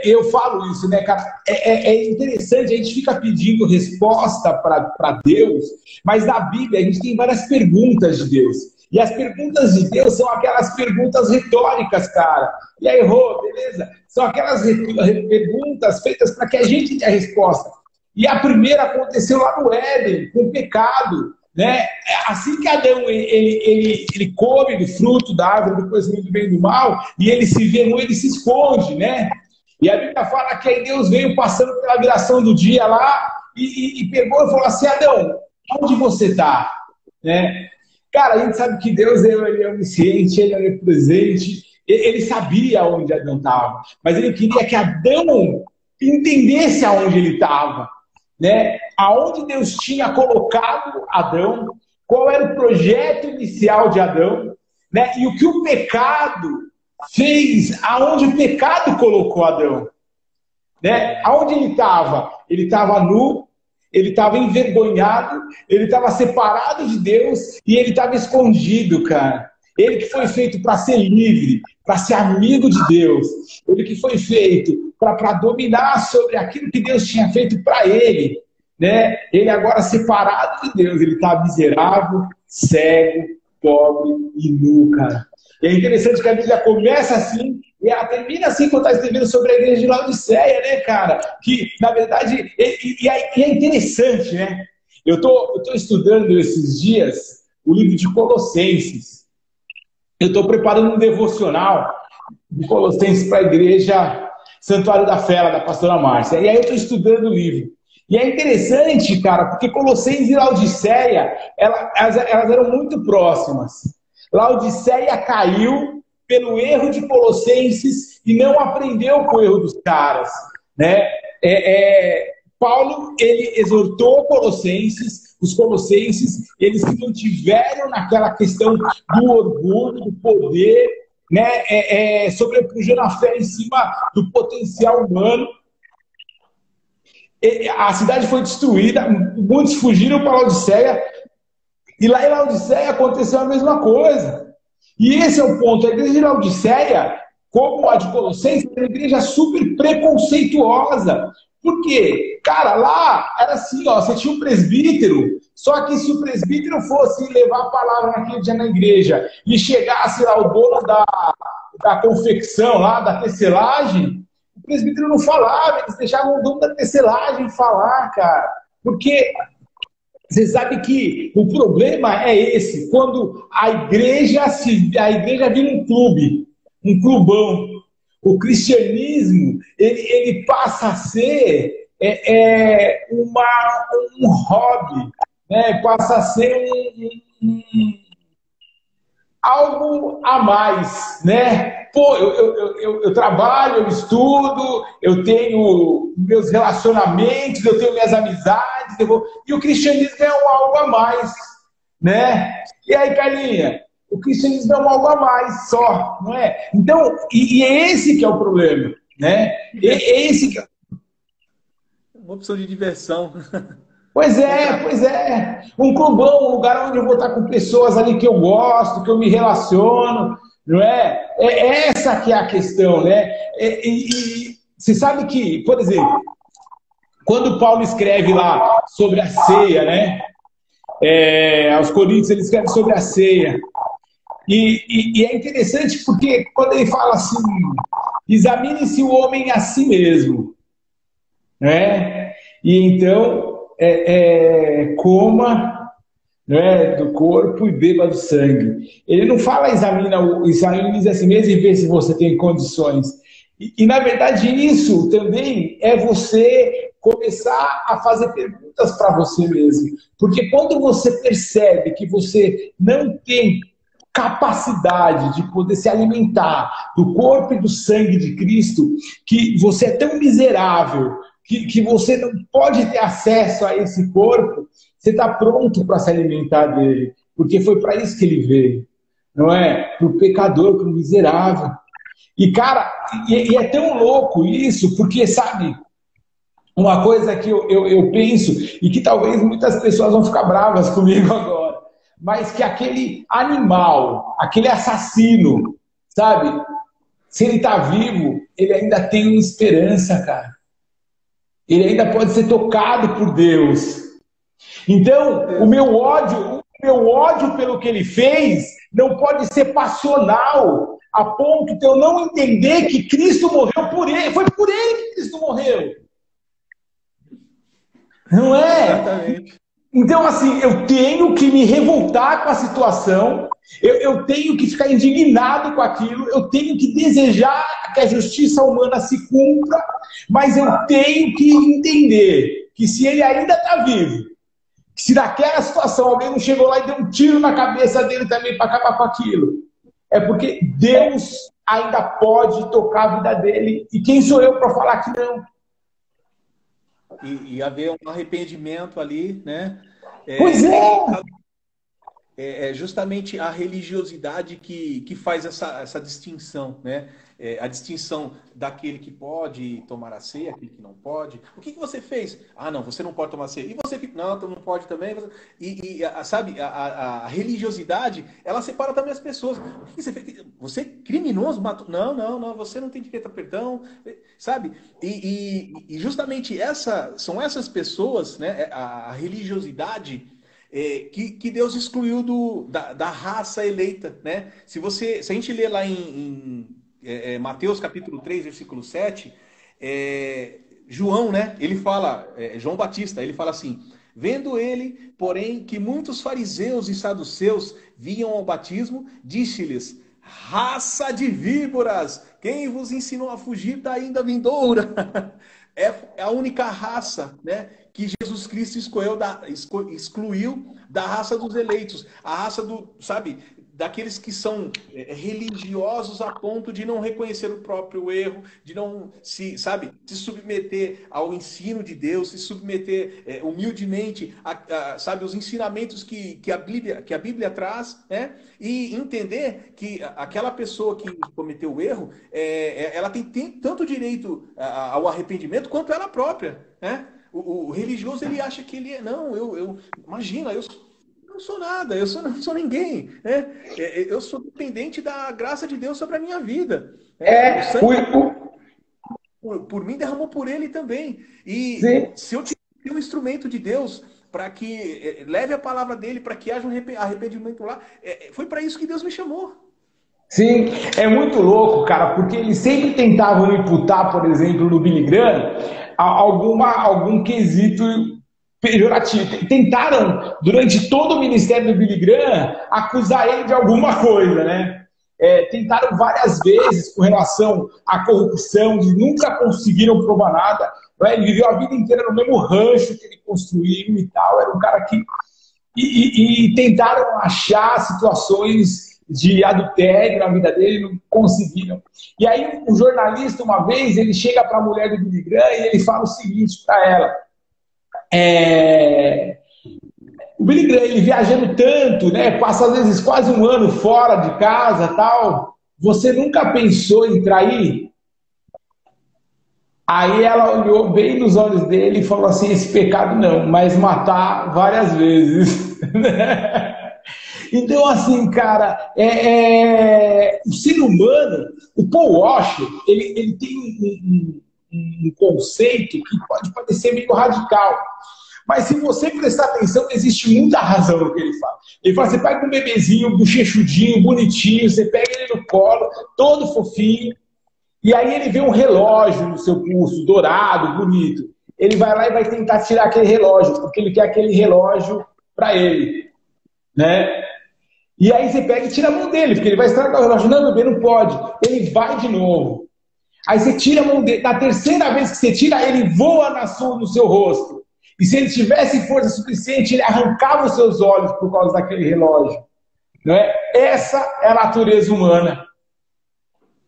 Eu falo isso, né, cara? É interessante, a gente fica pedindo resposta para Deus, mas na Bíblia a gente tem várias perguntas de Deus. E as perguntas de Deus são aquelas perguntas retóricas, cara. E aí, Rô, beleza? São aquelas perguntas feitas para que a gente dê a resposta. E a primeira aconteceu lá no Éden, com o pecado, né? Assim que Adão ele come do fruto da árvore, depois do bem e do mal, e ele se vê nu, ele se esconde, né? E a Bíblia fala que aí Deus veio passando pela viração do dia lá e pegou e falou assim, Adão, onde você está? Né? Cara, a gente sabe que Deus ele é onisciente, ele é onipresente, ele sabia onde Adão estava, mas ele queria que Adão entendesse aonde ele estava, né? Aonde Deus tinha colocado Adão, qual era o projeto inicial de Adão, né? E o que o pecado fez, aonde o pecado colocou Adão, né? Aonde ele estava? Ele estava nu, ele estava envergonhado, ele estava separado de Deus e ele estava escondido, cara. Ele que foi feito para ser livre, para ser amigo de Deus. Ele que foi feito para dominar sobre aquilo que Deus tinha feito para ele, né? Ele agora separado de Deus, ele está miserável, cego, pobre e nu, cara. E é interessante que a Bíblia começa assim e ela termina assim quando está escrevendo sobre a igreja de Laodiceia, né, cara? Que, na verdade, é interessante, né? Eu tô estudando esses dias o livro de Colossenses. Eu estou preparando um devocional de Colossenses para a igreja Santuário da Fé, da pastora Márcia. E aí eu estou estudando o livro. E é interessante, cara, porque Colossenses e Laodiceia, elas eram muito próximas. Laodiceia caiu pelo erro de Colossenses e não aprendeu com o erro dos caras, né? Paulo, ele exortou Colossenses, os colossenses, eles se mantiveram naquela questão do orgulho, do poder, né? Sobrepujando a fé em cima do potencial humano. A cidade foi destruída, muitos fugiram para Laodiceia, e lá em Laodiceia aconteceu a mesma coisa. E esse é o ponto. A igreja de Laodiceia, como a de Colossenses, é uma igreja super preconceituosa. Por quê? Cara, lá era assim, ó, você tinha um presbítero, só que se o presbítero fosse levar a palavra naquele dia na igreja e chegasse lá o dono da confecção, lá da tecelagem, o presbítero não falava, eles deixavam o dono da tecelagem falar, cara. Porque você sabe que o problema é esse, quando a igreja vira um clube, um clubão. O cristianismo, ele passa a ser um hobby, né? Passa a ser algo a mais, né? Pô, eu trabalho, eu estudo, eu tenho meus relacionamentos, eu tenho minhas amizades, e o cristianismo é um algo a mais, né? E aí, Carlinha, o cristianismo é um algo a mais só, não é? Então, e é esse que é o problema, né? Esse que é... Uma opção de diversão. Pois é. Um clubão, um lugar onde eu vou estar com pessoas ali que eu gosto, que eu me relaciono, não é? É essa que é a questão, né? E você sabe que, por exemplo, quando Paulo escreve lá sobre a ceia, né? Aos Coríntios ele escreve sobre a ceia. E é interessante porque quando ele fala assim, examine-se o homem a si mesmo, né? E então coma, né, do corpo e beba do sangue. Ele não fala examine-se a si mesmo e vê se você tem condições. E na verdade isso também é você começar a fazer perguntas para você mesmo. Porque quando você percebe que você não tem capacidade de poder se alimentar do corpo e do sangue de Cristo, que você é tão miserável, que você não pode ter acesso a esse corpo, você está pronto para se alimentar dele, porque foi para isso que ele veio, não é? Para o pecador, para o miserável. E, cara, e é tão louco isso, porque, sabe, uma coisa que eu penso, e que talvez muitas pessoas vão ficar bravas comigo agora, mas que aquele animal, aquele assassino, sabe, se ele está vivo, ele ainda tem uma esperança, cara. Ele ainda pode ser tocado por Deus. Então, o meu ódio pelo que ele fez não pode ser passional a ponto de eu não entender que Cristo morreu por ele. Foi por ele que Cristo morreu. Não é? Exatamente. Então, assim, eu tenho que me revoltar com a situação, eu tenho que ficar indignado com aquilo, eu tenho que desejar que a justiça humana se cumpra, mas eu tenho que entender que se ele ainda está vivo, que se naquela situação alguém não chegou lá e deu um tiro na cabeça dele também para acabar com aquilo, é porque Deus ainda pode tocar a vida dele. E quem sou eu para falar que não? E haver um arrependimento ali, né? Pois é! É justamente a religiosidade que faz essa distinção, né? A distinção daquele que pode tomar a ceia, aquele que não pode. O que você fez? Ah, não, você não pode tomar a ceia. E você, não, tu não pode também. Sabe, a religiosidade, ela separa também as pessoas. O que você fez? Você é criminoso? Matou? Não, você não tem direito a perdão, sabe? E justamente são essas pessoas, né? A religiosidade que Deus excluiu da raça eleita, né? Se a gente ler lá em Mateus capítulo 3, versículo 7, João, né? Ele fala, João Batista, ele fala assim: vendo ele, porém, que muitos fariseus e saduceus vinham ao batismo, disse-lhes: raça de víboras, quem vos ensinou a fugir da ainda vindoura? É a única raça, né, que Jesus Cristo excluiu da raça dos eleitos. A raça daqueles que são religiosos a ponto de não reconhecer o próprio erro, de não se submeter ao ensino de Deus, se submeter humildemente os ensinamentos que a Bíblia traz, né? E entender que aquela pessoa que cometeu o erro, ela tem tanto direito ao arrependimento quanto ela própria, né? O religioso, ele acha que ele imagina, eu não sou nada, não sou ninguém, né? Eu sou dependente da graça de Deus sobre a minha vida. O sangue por mim derramou por ele também. E sim. Se eu tiver um instrumento de Deus para que leve a palavra dele, para que haja um arrependimento lá, foi para isso que Deus me chamou. Sim, é muito louco, cara, porque eles sempre tentavam imputar, por exemplo, no Billy Graham, algum quesito pejorativo. Tentaram, durante todo o ministério do Billy Graham, acusar ele de alguma coisa, né? Tentaram várias vezes com relação à corrupção, e nunca conseguiram provar nada. Né? Ele viveu a vida inteira no mesmo rancho que ele construiu e tal, era um cara que... E tentaram achar situações de adultério na vida dele, não conseguiram. E aí um jornalista, uma vez, ele chega para a mulher do Billy Graham e ele fala o seguinte para ela: o Billy Graham, ele viajando tanto, né, passa às vezes quase um ano fora de casa, tal, você nunca pensou em trair? Aí ela olhou bem nos olhos dele e falou assim: esse pecado não, mas matar várias vezes. Então, assim, cara, o ser humano, o Paul Washer, ele tem um conceito que pode parecer meio radical, mas se você prestar atenção, existe muita razão no que ele fala. Ele fala: você pega um bebezinho, bochechudinho, bonitinho, você pega ele no colo, todo fofinho, e aí ele vê um relógio no seu pulso, dourado, bonito. Ele vai lá e vai tentar tirar aquele relógio, porque ele quer aquele relógio para ele, né? E aí você pega e tira a mão dele, porque ele vai estragar o relógio. Não, bebê, não pode. Ele vai de novo. Aí você tira a mão dele. Na terceira vez que você tira, ele voa no seu rosto. E se ele tivesse força suficiente, ele arrancava os seus olhos por causa daquele relógio. Não é? Essa é a natureza humana.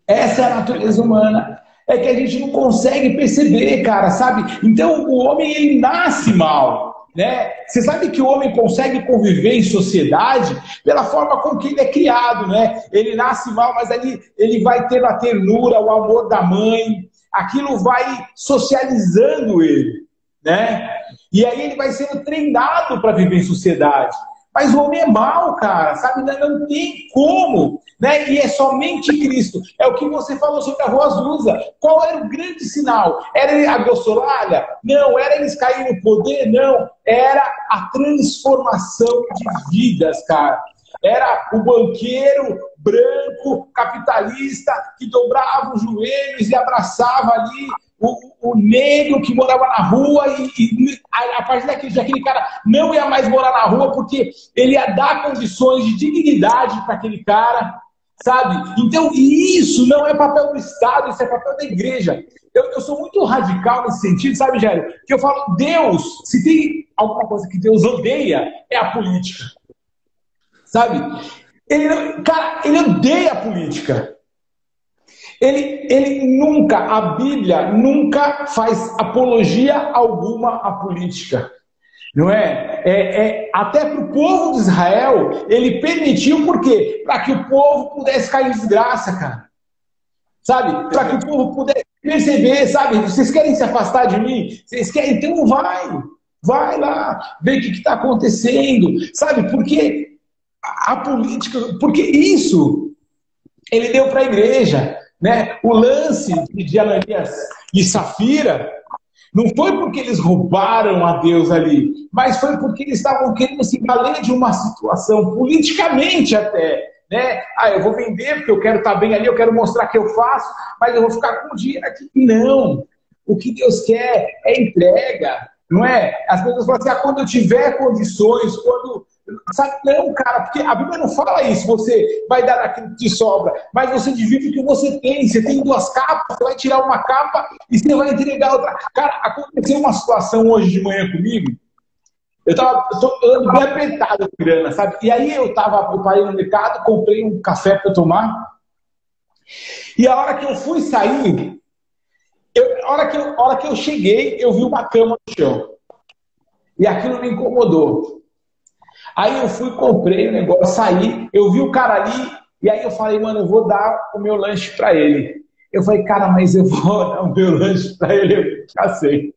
Essa é a natureza humana. É que a gente não consegue perceber, cara, sabe? Então o homem, ele nasce mal. Né? Você sabe que o homem consegue conviver em sociedade pela forma com que ele é criado, né? Ele nasce mal, mas ali ele vai ter a ternura, o amor da mãe, aquilo vai socializando ele, né? E aí ele vai sendo treinado para viver em sociedade. Mas o homem é mau, cara, sabe? Não tem como, né? E é somente Cristo. É o que você falou sobre a Rua Azusa. Qual era o grande sinal? Era a glossolália? Não. Era eles caírem no poder? Não. Era a transformação de vidas, cara. Era o banqueiro branco, capitalista, que dobrava os joelhos e abraçava ali o negro que morava na rua a partir daquele cara não ia mais morar na rua porque ele ia dar condições de dignidade para aquele cara, sabe? Então, isso não é papel do Estado, isso é papel da igreja. Eu sou muito radical nesse sentido, sabe, Jairo? Que eu falo, Deus, se tem alguma coisa que Deus odeia, é a política. Sabe? Cara, ele odeia a política. Ele nunca, a Bíblia nunca faz apologia alguma à política. Não é? Até para o povo de Israel, ele permitiu, por quê? Para que o povo pudesse cair em desgraça, cara. Sabe? Para que o povo pudesse perceber, sabe? Vocês querem se afastar de mim? Vocês querem? Então vai lá, vê o que está acontecendo. Sabe? Porque a política, porque isso ele deu para a igreja. Né? O lance de Ananias e Safira não foi porque eles roubaram a Deus ali, mas foi porque eles estavam querendo se valer de uma situação, politicamente até. Né? Eu vou vender porque eu quero estar bem ali, eu quero mostrar que eu faço, mas eu vou ficar com o dinheiro aqui. Não. O que Deus quer é entrega. Não é? As pessoas falam assim, quando eu tiver condições, quando... Sabe? Não, cara, porque a Bíblia não fala isso, você vai dar aquilo que te sobra, mas você divide o que você tem 2 capas, você vai tirar uma capa e você vai entregar outra. Cara, aconteceu uma situação hoje de manhã comigo, eu tô andando bem apertado de grana, sabe? E aí eu parei no mercado, comprei um café para tomar, e a hora que eu fui sair, a hora que eu cheguei, eu vi uma cama no chão, e aquilo me incomodou. Aí eu fui, comprei o negócio, saí, eu vi o cara ali, e aí eu falei, mano, eu vou dar o meu lanche pra ele. Eu falei, cara, mas eu vou dar o meu lanche pra ele, eu já sei.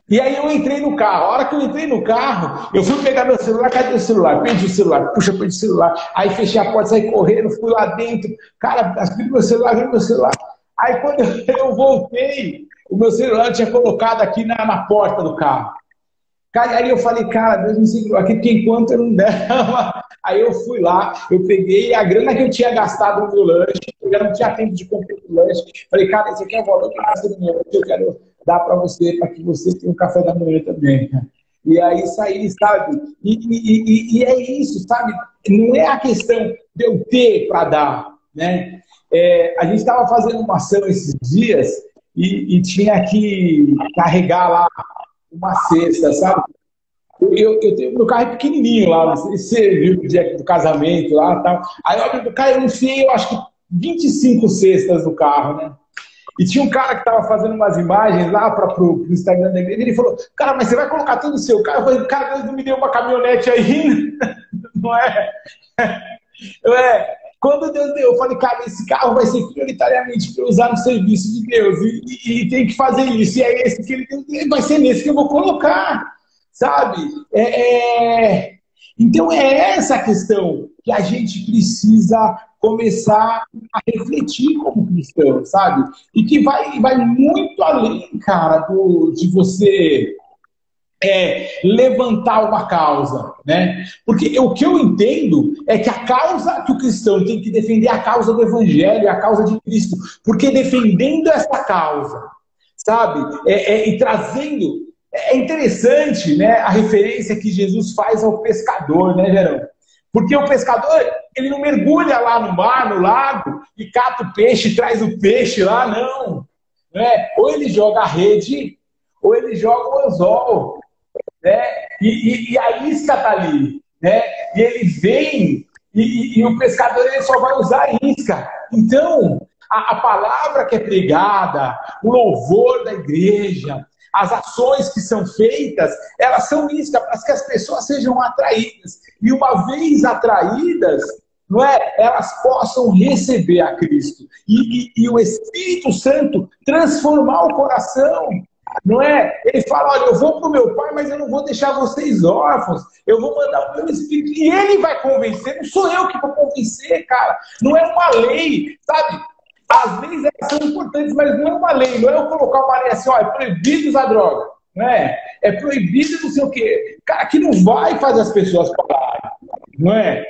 E aí eu entrei no carro. A hora que eu entrei no carro, eu fui pegar meu celular, cadê o celular? Perdi o celular, puxa, perdi o celular. Aí fechei a porta, saí correndo, fui lá dentro. Cara, vi meu celular. Aí quando eu voltei, o meu celular eu tinha colocado aqui na porta do carro. Aí eu falei, cara, Deus me segurou aqui, porque enquanto eu não dava, aí eu fui lá, eu peguei a grana que eu tinha gastado no meu lanche, eu já não tinha tempo de comprar o lanche, falei, cara, esse aqui é o valor que eu gastei no meu lanche, eu quero dar para você, para que você tenha um café da manhã também. E aí saí, sabe? E é isso, sabe? Não é a questão de eu ter para dar, né? A gente estava fazendo uma ação esses dias e tinha que carregar lá uma cesta, sabe? Eu tenho meu carro é pequenininho lá, não sei se você viu o dia do casamento lá e tal. Aí eu abri o carro, eu enfiei, eu acho que 25 cestas no carro, né? E tinha um cara que estava fazendo umas imagens lá para o Instagram da igreja, ele falou, cara, mas você vai colocar tudo no seu carro? Eu falei, cara, Deus não me deu uma caminhonete aí, não é? Quando Deus deu, eu falei, cara, esse carro vai ser prioritariamente para usar no serviço de Deus, e tem que fazer isso, e é esse que ele deu, vai ser nesse que eu vou colocar, sabe? Então é essa a questão que a gente precisa começar a refletir como cristão, sabe? E que vai muito além, cara, de você levantar uma causa, né? Porque o que eu entendo é que a causa que o cristão tem que defender é a causa do Evangelho, é a causa de Cristo. Porque defendendo essa causa, sabe? E trazendo... É interessante, né, a referência que Jesus faz ao pescador, né, Gerão? Porque o pescador, ele não mergulha lá no mar, no lago, e cata o peixe, traz o peixe lá, não. Ou ele joga a rede, ou ele joga o anzol. Né? E a isca está ali, né? E ele vem e o pescador ele só vai usar a isca. Então, a palavra que é pregada, o louvor da igreja, as ações que são feitas, elas são isca para que as pessoas sejam atraídas. E uma vez atraídas, não é? Elas possam receber a Cristo. E o Espírito Santo transformar o coração. Não é? Ele fala, olha, eu vou para o meu pai, mas eu não vou deixar vocês órfãos. Eu vou mandar o meu Espírito. E ele vai convencer, não sou eu que vou convencer, cara. Não é uma lei, sabe? As leis são importantes, mas não é uma lei. Não é eu colocar uma lei assim, ó, é proibido usar droga. Não é? É proibido não sei o quê. Cara, que não vai fazer as pessoas pararem. Não é?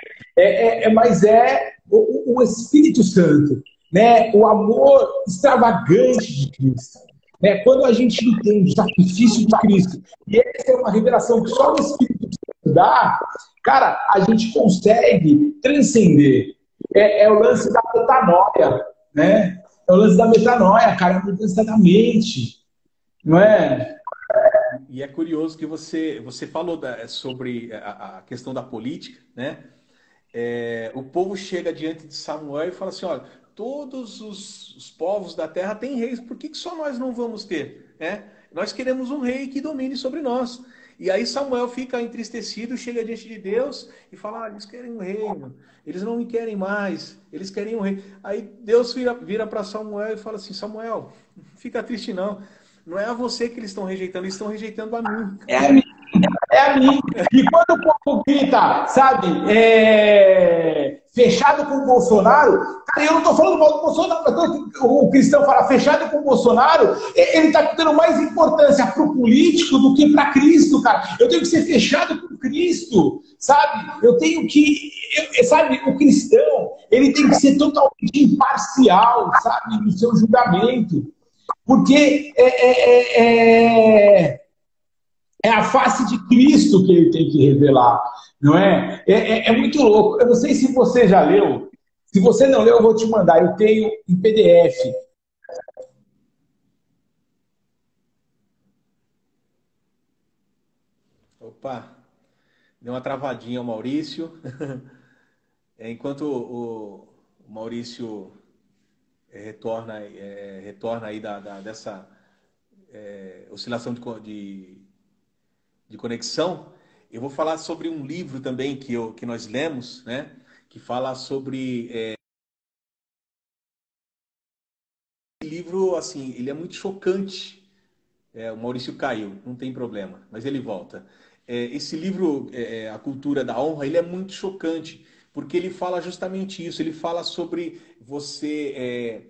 Mas é o Espírito Santo né, o amor extravagante de Cristo. Né? Quando a gente entende o sacrifício de Cristo, e essa é uma revelação que só o Espírito Santo dá, cara, a gente consegue transcender. É o lance da metanoia, né? É o lance da metanoia, cara, a mudança da mente, não é? E é curioso que você falou sobre a questão da política, né? O povo chega diante de Samuel e fala assim, olha, todos os povos da terra têm reis, por que só nós não vamos ter? Né? Nós queremos um rei que domine sobre nós. E aí Samuel fica entristecido, chega diante de Deus e fala, eles querem um reino, eles não me querem mais, eles querem um rei. Aí Deus vira para Samuel e fala assim, Samuel, não fica triste não, não é a você que eles estão rejeitando a mim. É a mim. É a mim. E quando o povo grita, sabe, fechado com o Bolsonaro, cara, eu não estou falando mal do Bolsonaro, o cristão fala fechado com o Bolsonaro, ele está dando mais importância para o político do que para Cristo, cara. Eu tenho que ser fechado com Cristo, sabe? Eu tenho que, sabe, o cristão, ele tem que ser totalmente imparcial, sabe, no seu julgamento. Porque é a face de Cristo que ele tem que revelar, não é? É muito louco. Eu não sei se você já leu. Se você não leu, eu vou te mandar. Eu tenho em PDF. Opa, deu uma travadinha o Maurício. Enquanto o Maurício retorna aí dessa oscilação de conexão, eu vou falar sobre um livro também que nós lemos, né? Que fala sobre... Esse livro, assim, ele é muito chocante. O Maurício caiu, não tem problema, mas ele volta. Esse livro, A Cultura da Honra, ele é muito chocante, porque ele fala justamente isso. Ele fala sobre você